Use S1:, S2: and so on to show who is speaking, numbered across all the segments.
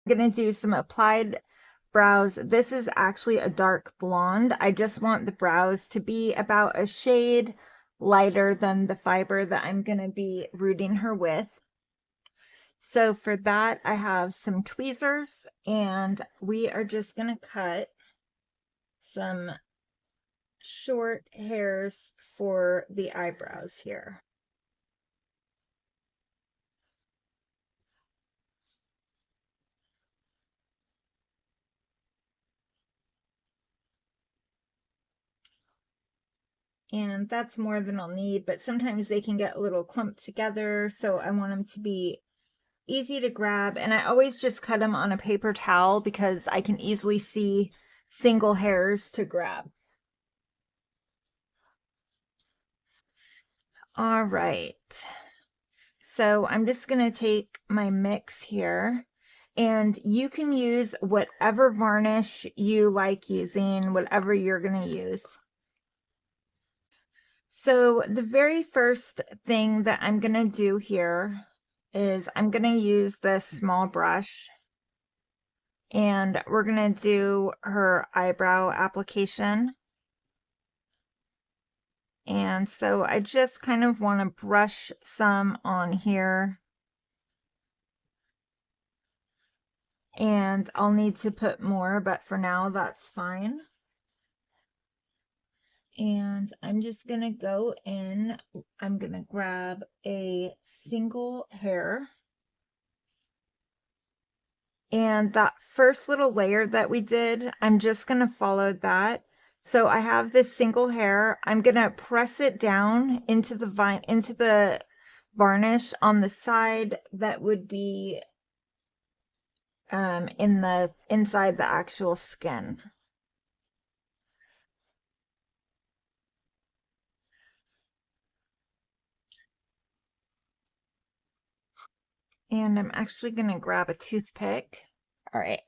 S1: I'm going to do some applied brows. This is actually a dark blonde. I just want the brows to be about a shade lighter than the fiber that I'm going to be rooting her with. So for that, I have some tweezers, and we are just going to cut some short hairs for the eyebrows here. And that's more than I'll need, but sometimes they can get a little clumped together, so I want them to be easy to grab. And I always just cut them on a paper towel because I can easily see single hairs to grab. All right. So I'm just going to take my mix here, and you can use whatever varnish you like using, whatever you're going to use. So the very first thing that I'm going to do here is I'm going to use this small brush, and we're going to do her eyebrow application. And so I just kind of want to brush some on here. And I'll need to put more, but for now that's fine. And I'm just going to go in, I'm going to grab a single hair. And that first little layer that we did, I'm just going to follow that. So I have this single hair. I'm going to press it down into the varnish on the side that would be inside the actual skin. And I'm actually going to grab a toothpick. All right,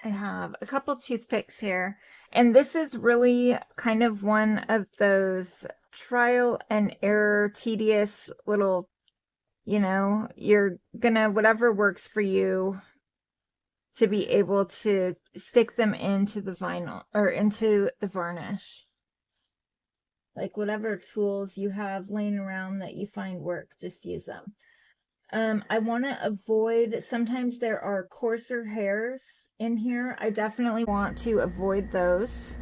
S1: I have a couple toothpicks here, and this is really kind of one of those trial and error, tedious little, you're gonna, whatever works for you to be able to stick them into the vinyl or into the varnish. Like whatever tools you have laying around that you find work, just use them. I want to avoid, sometimes there are coarser hairs in here. I definitely want to avoid those.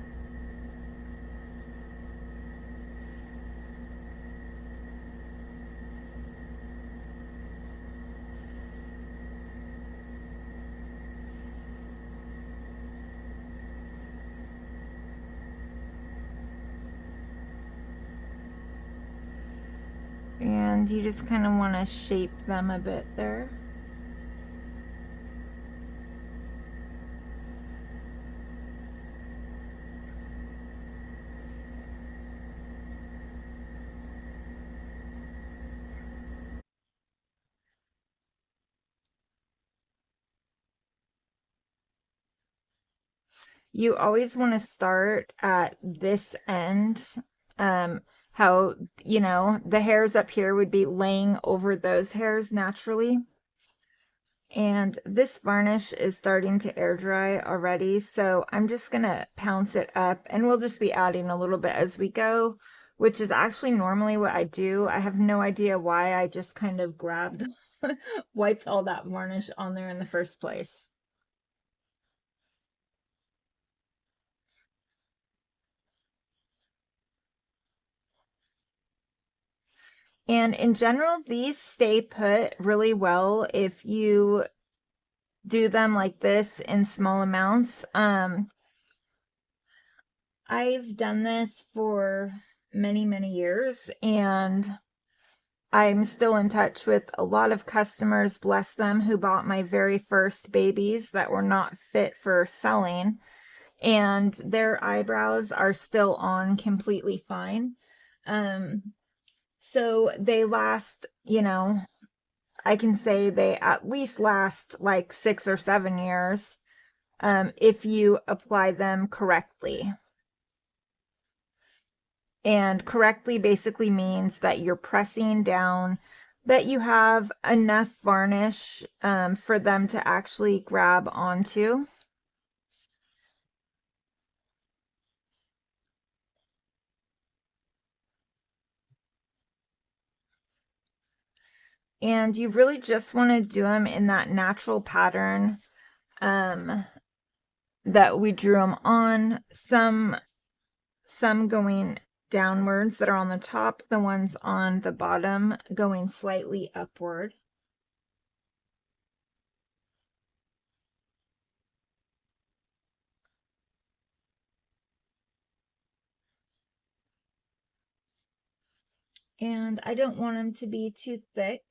S1: And you just kind of want to shape them a bit there. You always want to start at this end. How, the hairs up here would be laying over those hairs naturally. And this varnish is starting to air dry already, so I'm just gonna pounce it up, and we'll just be adding a little bit as we go, which is actually normally what I do. I have no idea why I just kind of wiped all that varnish on there in the first place. And in general, these stay put really well if you do them like this in small amounts. I've done this for many, many years, and I'm still in touch with a lot of customers, bless them, who bought my very first babies that were not fit for selling, and their eyebrows are still on completely fine. So they last, I can say they at least last like 6 or 7 years, if you apply them correctly. And correctly basically means that you're pressing down that you have enough varnish for them to actually grab onto. And you really just want to do them in that natural pattern that we drew them on. Some going downwards that are on the top, the ones on the bottom going slightly upward. And I don't want them to be too thick.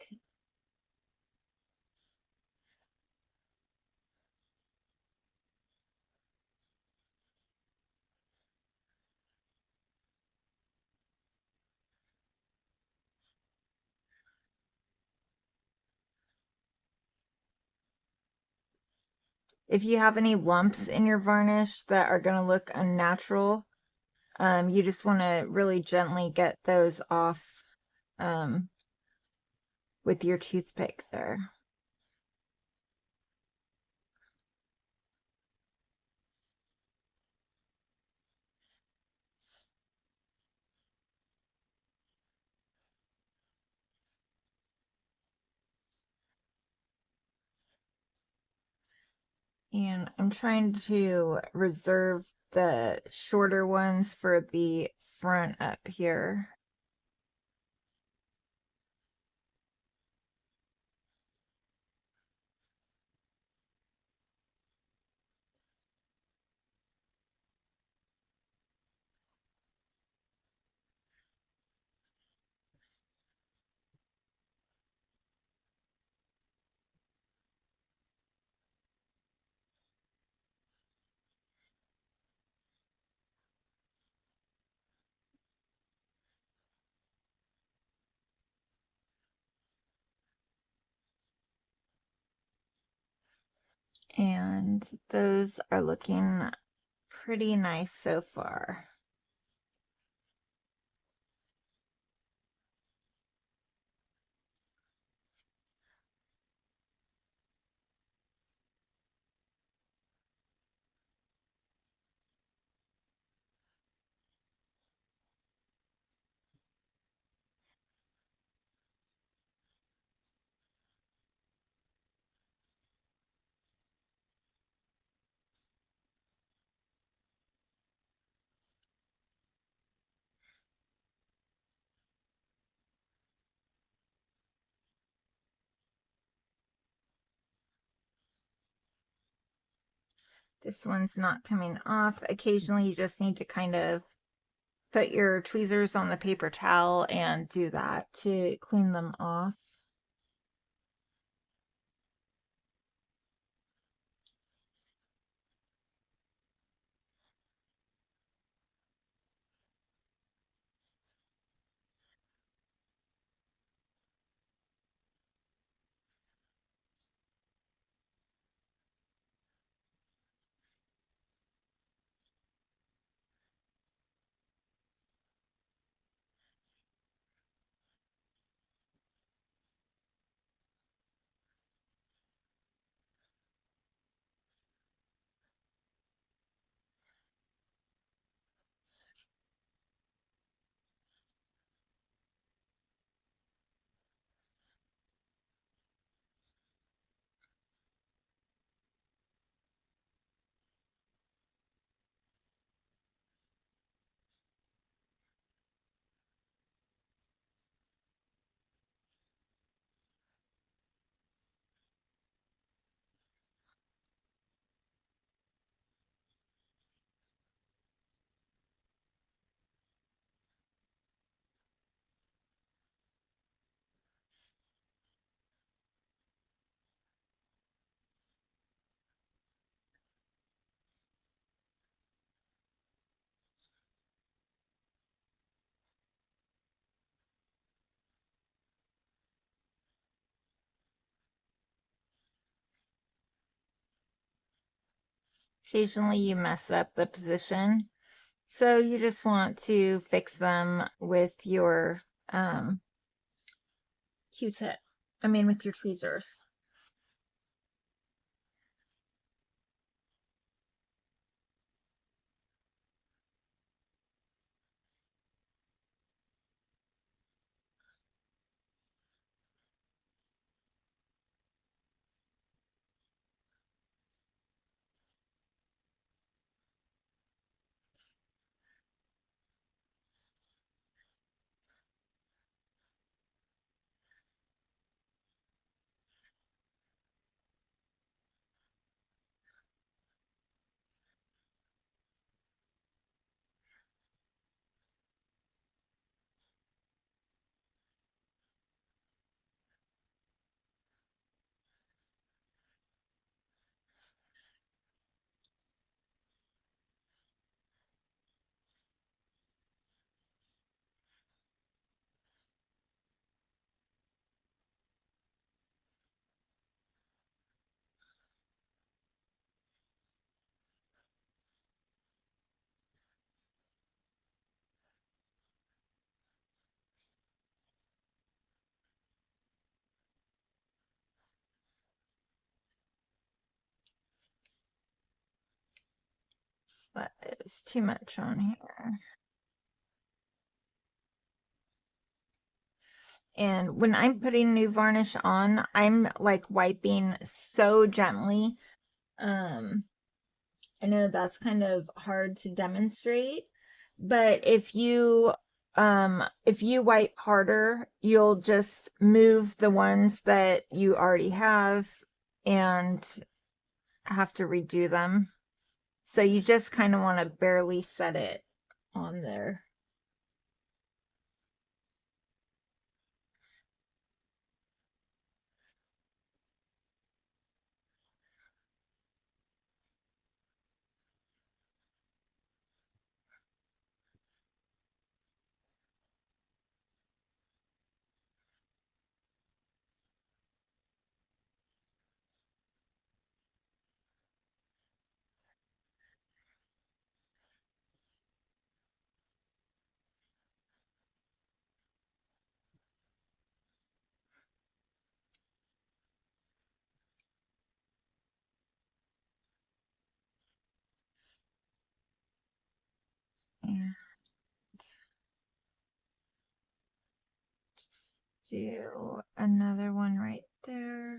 S1: If you have any lumps in your varnish that are going to look unnatural, you just want to really gently get those off with your toothpick there. And I'm trying to reserve the shorter ones for the front up here. And those are looking pretty nice so far. This one's not coming off. Occasionally you just need to kind of put your tweezers on the paper towel and do that to clean them off. Occasionally you mess up the position, so you just want to fix them with your Q-tip. I mean, with your tweezers. That is too much on here. And when I'm putting new varnish on, I'm like wiping so gently. I know that's kind of hard to demonstrate, but if you wipe harder, you'll just move the ones that you already have and have to redo them. So you just kind of want to barely set it on there. And just do another one right there.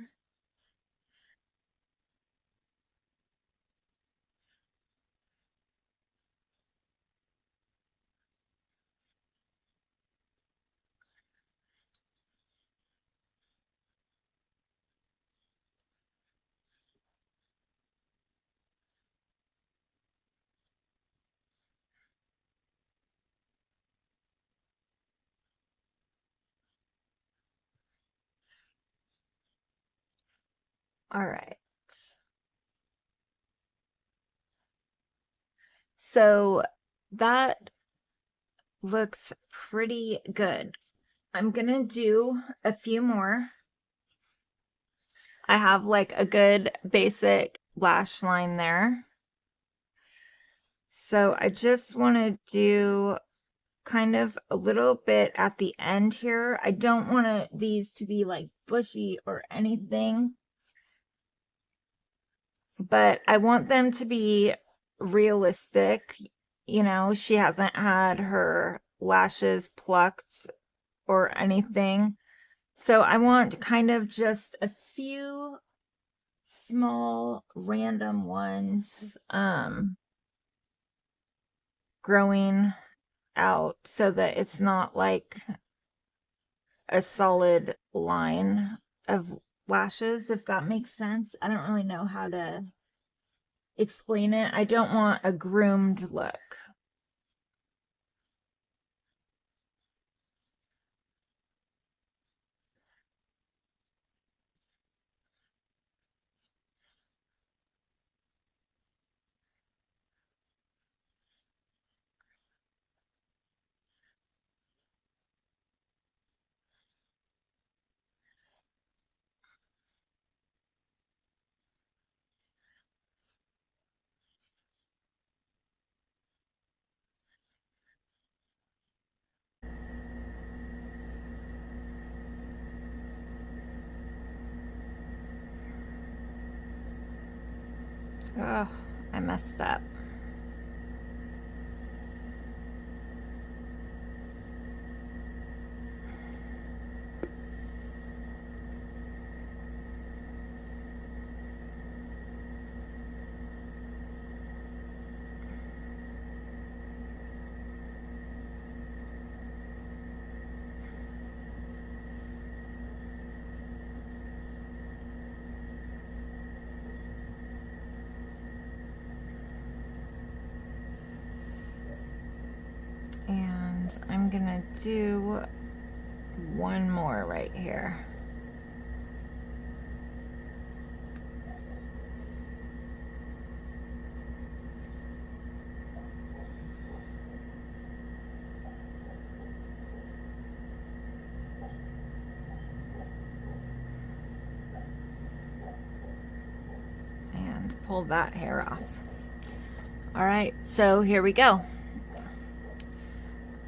S1: All right. So that looks pretty good. I'm gonna do a few more. I have like a good basic lash line there. So I just want to do kind of a little bit at the end here. I don't want these to be like bushy or anything, but I want them to be realistic. You know, she hasn't had her lashes plucked or anything. So I want kind of just a few small random ones growing out so that it's not like a solid line of lashes, if that makes sense. I don't really know how to explain it. I don't want a groomed look. Oh, I messed up. And I'm gonna do one more right here. And pull that hair off. All right, so here we go.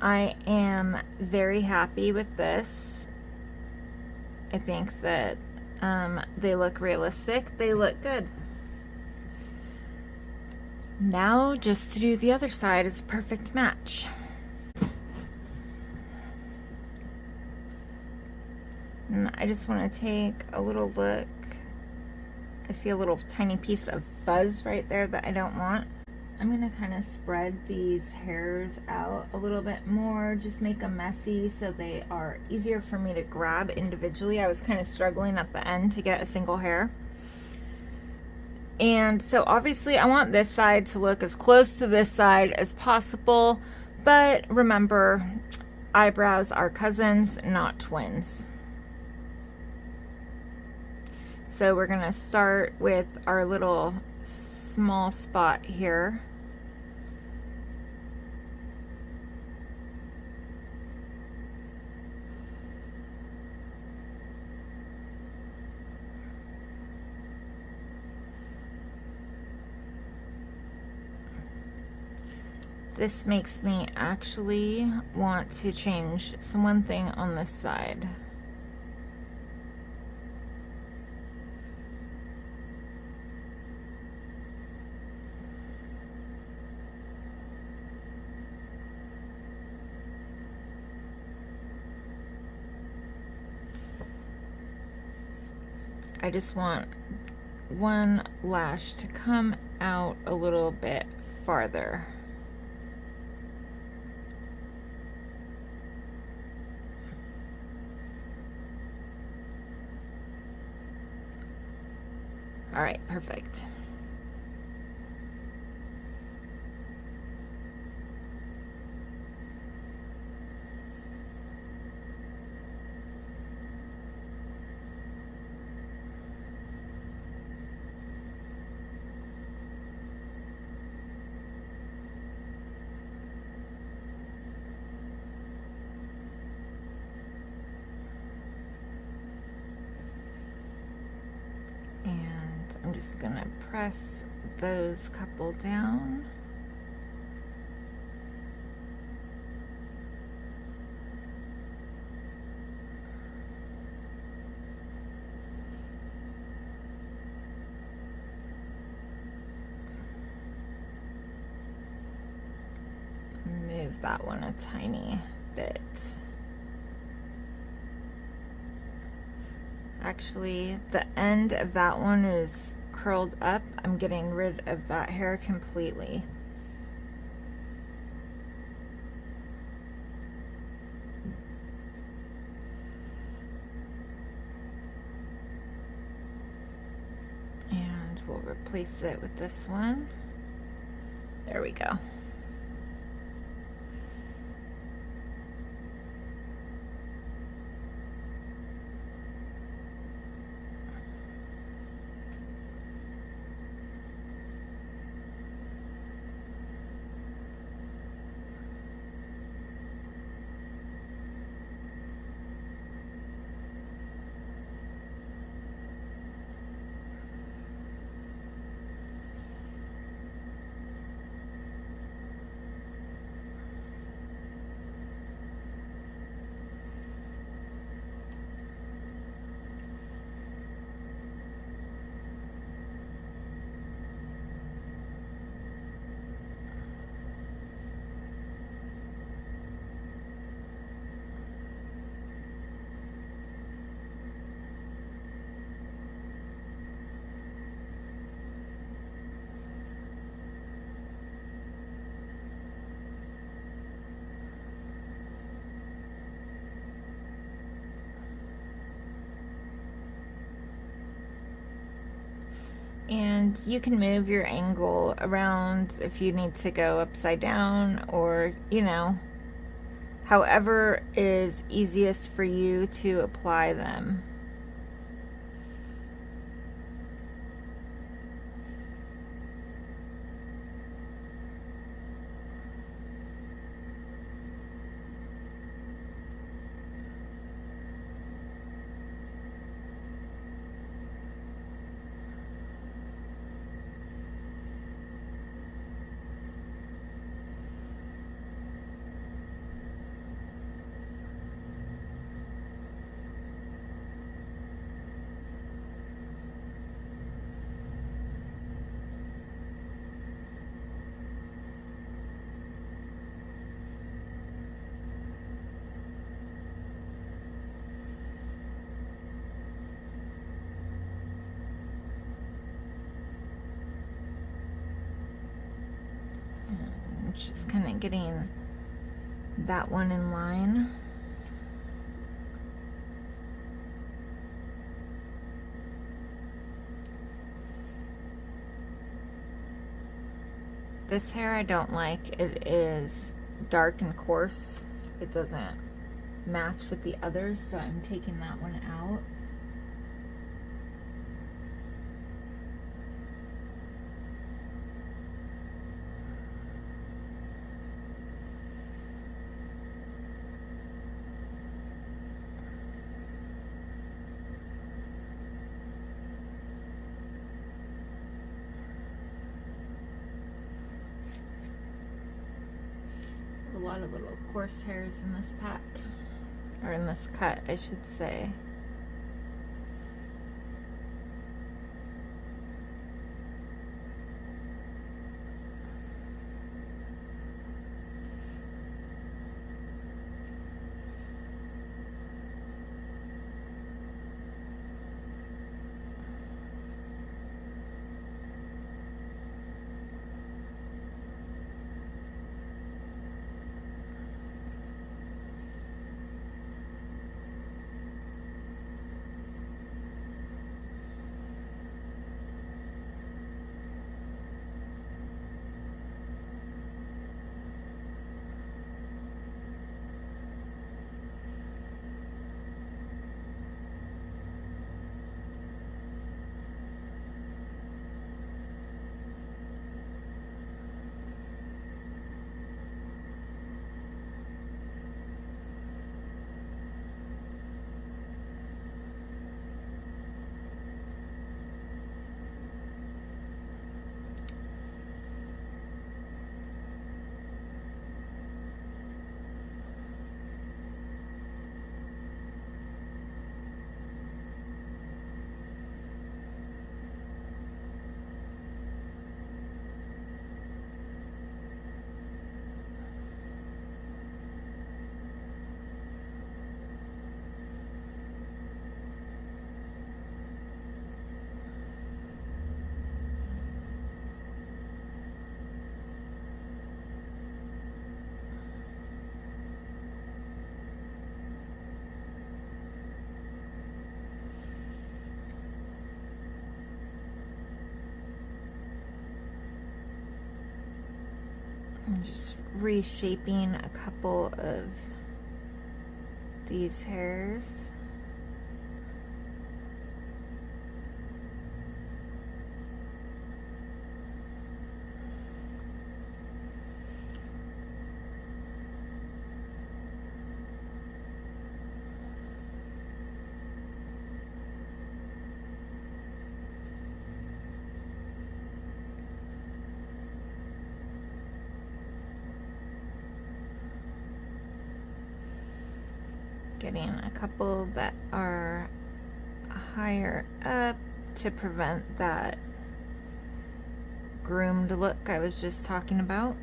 S1: I am very happy with this. I think that they look realistic. They look good. Now just to do the other side is a perfect match. And I just want to take a little look. I see a little tiny piece of fuzz right there that I don't want. I'm going to kind of spread these hairs out a little bit more, just make them messy so they are easier for me to grab individually. I was kind of struggling at the end to get a single hair. And so obviously I want this side to look as close to this side as possible, but remember, eyebrows are cousins, not twins. So we're going to start with our little small spot here. This makes me actually want to change one thing on this side. I just want one lash to come out a little bit farther. All right, perfect. I'm just gonna press those couple down. Move that one a tiny bit. Actually, the end of that one is curled up. I'm getting rid of that hair completely. And we'll replace it with this one. There we go. And you can move your angle around if you need to go upside down, or, you know, however is easiest for you to apply them. Just kind of getting that one in line. This hair I don't like. It is dark and coarse. It doesn't match with the others, so I'm taking that one out. A lot of little coarse hairs in this pack, or in this cut, I should say. I'm just reshaping a couple of these hairs. Getting a couple that are higher up to prevent that groomed look I was just talking about.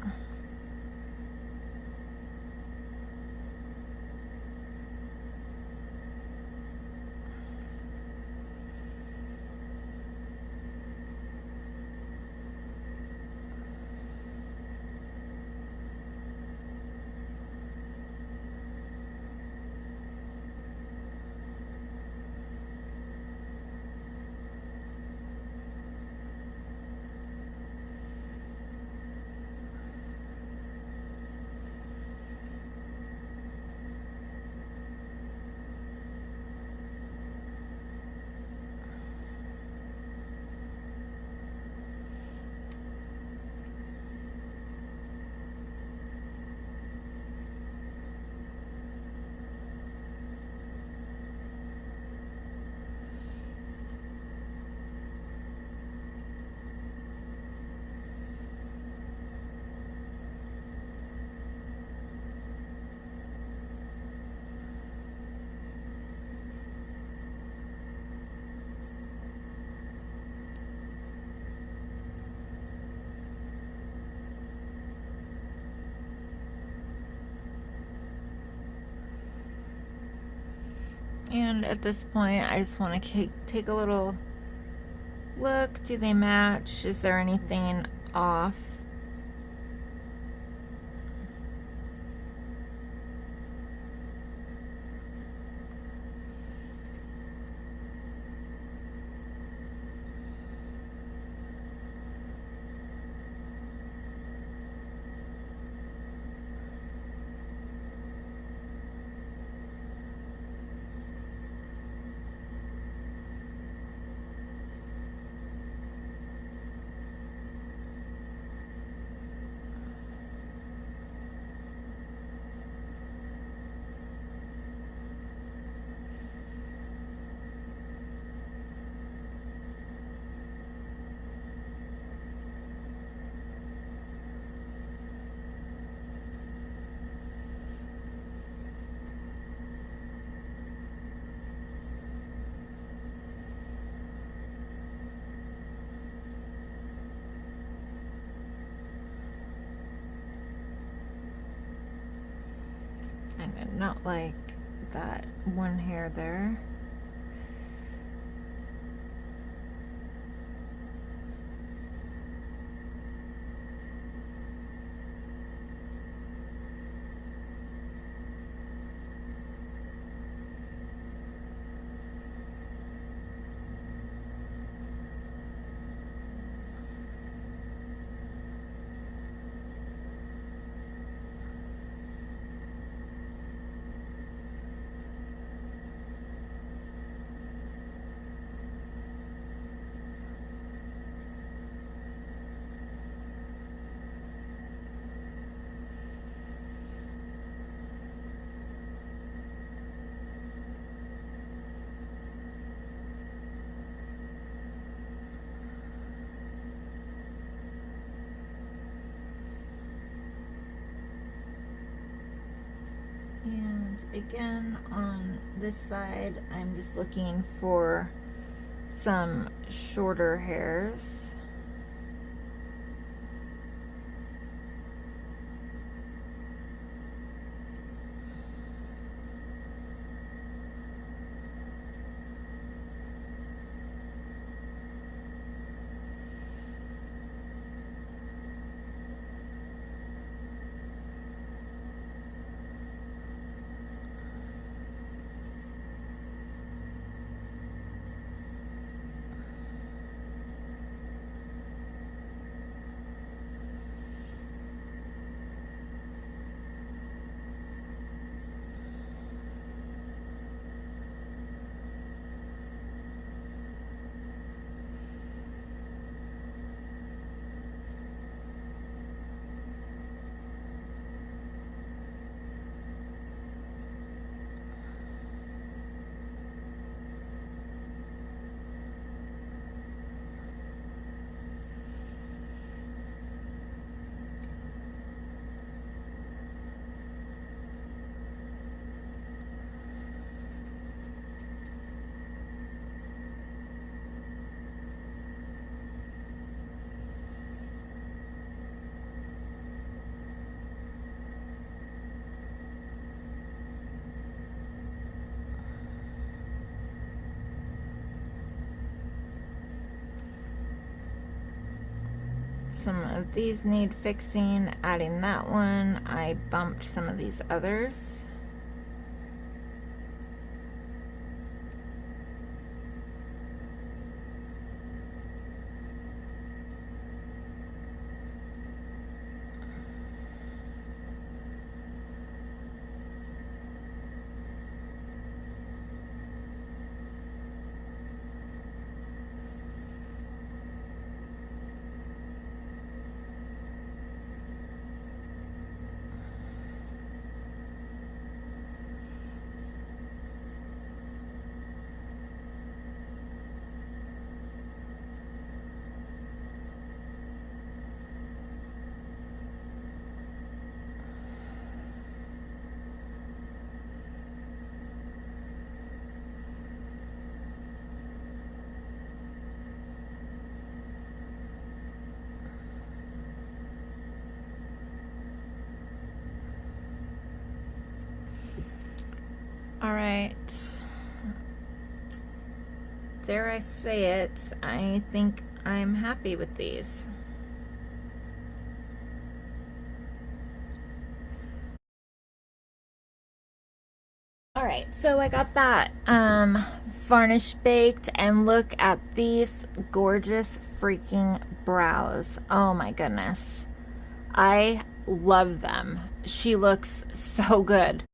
S1: And at this point, I just want to take a little look. Do they match? Is there anything off? I did not like that one hair there. And again, on this side, I'm just looking for some shorter hairs. Some of these need fixing. Adding that one, I bumped some of these others. All right, dare I say it, I think I'm happy with these. All right, so I got that varnish baked, and look at these gorgeous freaking brows. Oh my goodness. I love them. She looks so good.